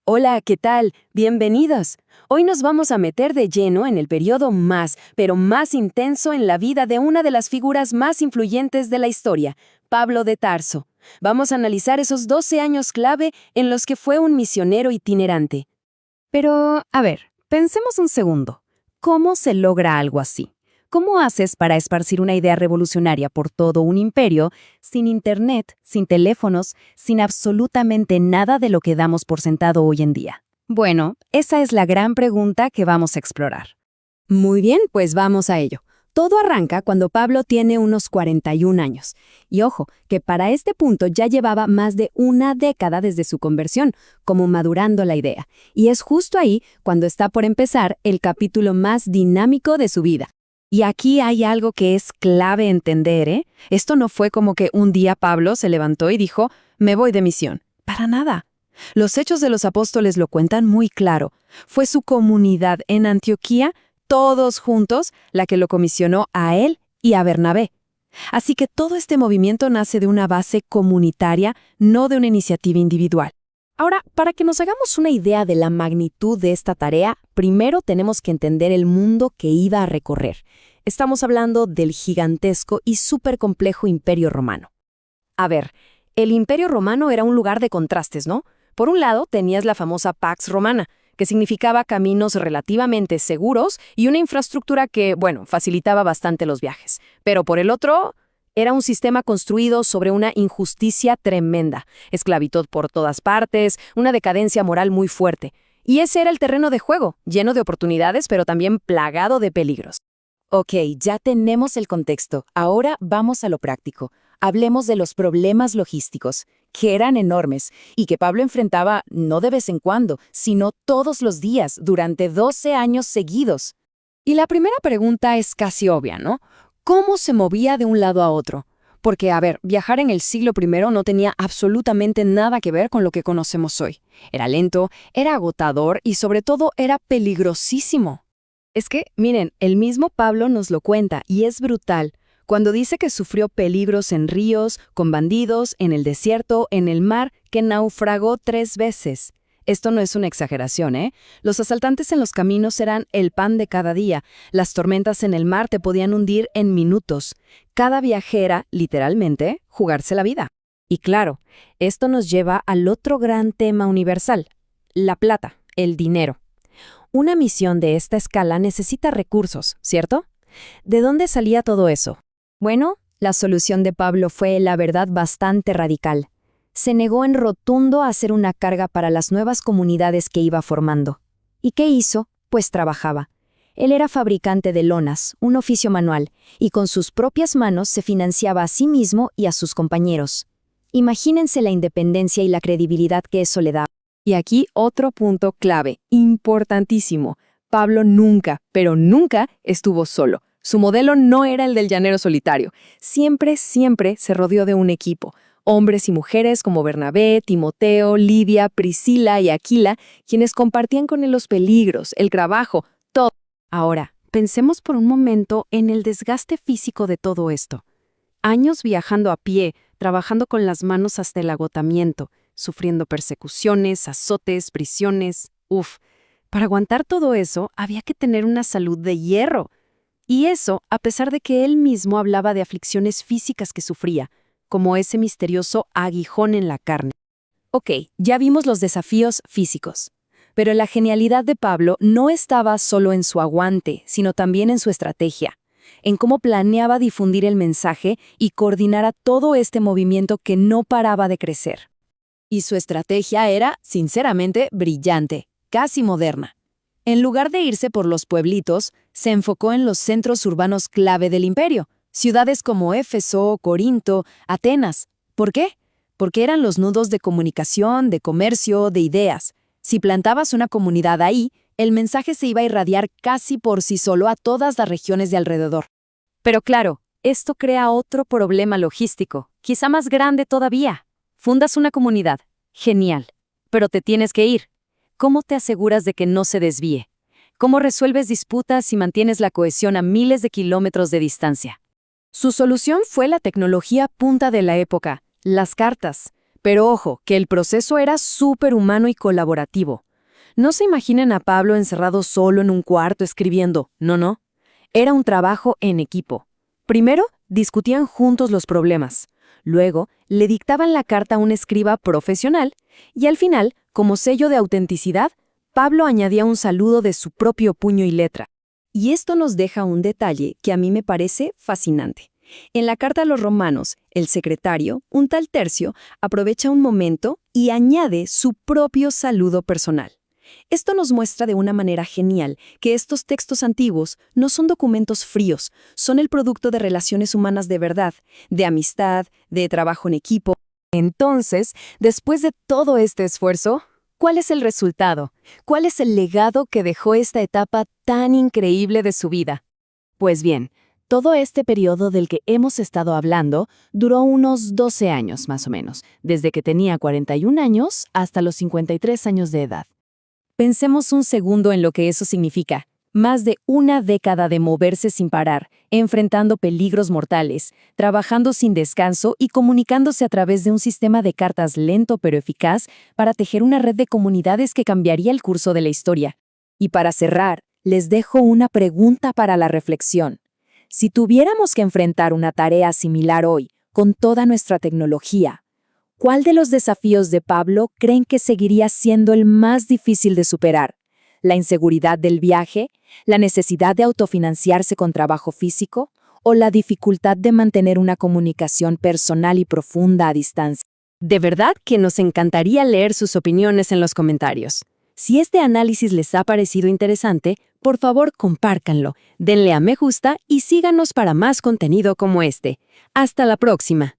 Hola, ¿qué tal? Bienvenidos. Hoy nos vamos a meter de lleno en el periodo pero más intenso en la vida de una de las figuras más influyentes de la historia, Pablo de Tarso. Vamos a analizar esos 12 años clave en los que fue un misionero itinerante. Pero, a ver, pensemos un segundo. ¿Cómo se logra algo así? ¿Cómo haces para esparcir una idea revolucionaria por todo un imperio sin internet, sin teléfonos, sin absolutamente nada de lo que damos por sentado hoy en día? Bueno, esa es la gran pregunta que vamos a explorar. Muy bien, pues vamos a ello. Todo arranca cuando Pablo tiene unos 41 años. Y ojo, que para este punto ya llevaba más de una década desde su conversión, como madurando la idea. Y es justo ahí cuando está por empezar el capítulo más dinámico de su vida. Y aquí hay algo que es clave entender, ¿eh? Esto no fue como que un día Pablo se levantó y dijo, me voy de misión. Para nada. Los Hechos de los Apóstoles lo cuentan muy claro. Fue su comunidad en Antioquía, todos juntos, la que lo comisionó a él y a Bernabé. Así que todo este movimiento nace de una base comunitaria, no de una iniciativa individual. Ahora, para que nos hagamos una idea de la magnitud de esta tarea, primero tenemos que entender el mundo que iba a recorrer. Estamos hablando del gigantesco y súper complejo Imperio Romano. A ver, el Imperio Romano era un lugar de contrastes, ¿no? Por un lado, tenías la famosa Pax Romana, que significaba caminos relativamente seguros y una infraestructura que, facilitaba bastante los viajes. Pero por el otro, era un sistema construido sobre una injusticia tremenda, esclavitud por todas partes, una decadencia moral muy fuerte. Y ese era el terreno de juego, lleno de oportunidades, pero también plagado de peligros. Ok, ya tenemos el contexto. Ahora vamos a lo práctico. Hablemos de los problemas logísticos, que eran enormes y que Pablo enfrentaba no de vez en cuando, sino todos los días, durante 12 años seguidos. Y la primera pregunta es casi obvia, ¿no? ¿Cómo se movía de un lado a otro? Porque, a ver, viajar en el siglo I no tenía absolutamente nada que ver con lo que conocemos hoy. Era lento, era agotador y sobre todo era peligrosísimo. Es que, miren, el mismo Pablo nos lo cuenta y es brutal cuando dice que sufrió peligros en ríos, con bandidos, en el desierto, en el mar, que naufragó 3 veces. Esto no es una exageración, ¿eh? Los asaltantes en los caminos eran el pan de cada día. Las tormentas en el mar te podían hundir en minutos. Cada viajera, literalmente, jugarse la vida. Y claro, esto nos lleva al otro gran tema universal, la plata, el dinero. Una misión de esta escala necesita recursos, ¿cierto? ¿De dónde salía todo eso? Bueno, la solución de Pablo fue, la verdad, bastante radical. Se negó en rotundo a hacer una carga para las nuevas comunidades que iba formando. ¿Y qué hizo? Pues trabajaba. Él era fabricante de lonas, un oficio manual, y con sus propias manos se financiaba a sí mismo y a sus compañeros. Imagínense la independencia y la credibilidad que eso le daba. Y aquí otro punto clave, importantísimo. Pablo nunca, pero nunca estuvo solo. Su modelo no era el del llanero solitario. Siempre se rodeó de un equipo. Hombres y mujeres como Bernabé, Timoteo, Lidia, Priscila y Aquila, quienes compartían con él los peligros, el trabajo, todo. Ahora, pensemos por un momento en el desgaste físico de todo esto. Años viajando a pie, trabajando con las manos hasta el agotamiento, sufriendo persecuciones, azotes, prisiones. Para aguantar todo eso, había que tener una salud de hierro. Y eso, a pesar de que él mismo hablaba de aflicciones físicas que sufría, como ese misterioso aguijón en la carne. Ok, ya vimos los desafíos físicos. Pero la genialidad de Pablo no estaba solo en su aguante, sino también en su estrategia, en cómo planeaba difundir el mensaje y coordinar a todo este movimiento que no paraba de crecer. Y su estrategia era, sinceramente, brillante, casi moderna. En lugar de irse por los pueblitos, se enfocó en los centros urbanos clave del imperio, ciudades como Éfeso, Corinto, Atenas. ¿Por qué? Porque eran los nudos de comunicación, de comercio, de ideas. Si plantabas una comunidad ahí, el mensaje se iba a irradiar casi por sí solo a todas las regiones de alrededor. Pero claro, esto crea otro problema logístico, quizá más grande todavía. Fundas una comunidad. Genial. Pero te tienes que ir. ¿Cómo te aseguras de que no se desvíe? ¿Cómo resuelves disputas y mantienes la cohesión a miles de kilómetros de distancia? Su solución fue la tecnología punta de la época, las cartas. Pero ojo, que el proceso era superhumano y colaborativo. No se imaginen a Pablo encerrado solo en un cuarto escribiendo. No. Era un trabajo en equipo. Primero, discutían juntos los problemas. Luego, le dictaban la carta a un escriba profesional. Y al final, como sello de autenticidad, Pablo añadía un saludo de su propio puño y letra. Y esto nos deja un detalle que a mí me parece fascinante. En la carta a los romanos, el secretario, un tal Tercio, aprovecha un momento y añade su propio saludo personal. Esto nos muestra de una manera genial que estos textos antiguos no son documentos fríos, son el producto de relaciones humanas de verdad, de amistad, de trabajo en equipo. Entonces, después de todo este esfuerzo, ¿cuál es el resultado? ¿Cuál es el legado que dejó esta etapa tan increíble de su vida? Pues bien, todo este periodo del que hemos estado hablando duró unos 12 años más o menos, desde que tenía 41 años hasta los 53 años de edad. Pensemos un segundo en lo que eso significa. Más de una década de moverse sin parar, enfrentando peligros mortales, trabajando sin descanso y comunicándose a través de un sistema de cartas lento pero eficaz para tejer una red de comunidades que cambiaría el curso de la historia. Y para cerrar, les dejo una pregunta para la reflexión. Si tuviéramos que enfrentar una tarea similar hoy, con toda nuestra tecnología, ¿cuál de los desafíos de Pablo creen que seguiría siendo el más difícil de superar? ¿La inseguridad del viaje? ¿La necesidad de autofinanciarse con trabajo físico? ¿O la dificultad de mantener una comunicación personal y profunda a distancia? De verdad que nos encantaría leer sus opiniones en los comentarios. Si este análisis les ha parecido interesante, por favor compártanlo, denle a me gusta y síganos para más contenido como este. ¡Hasta la próxima!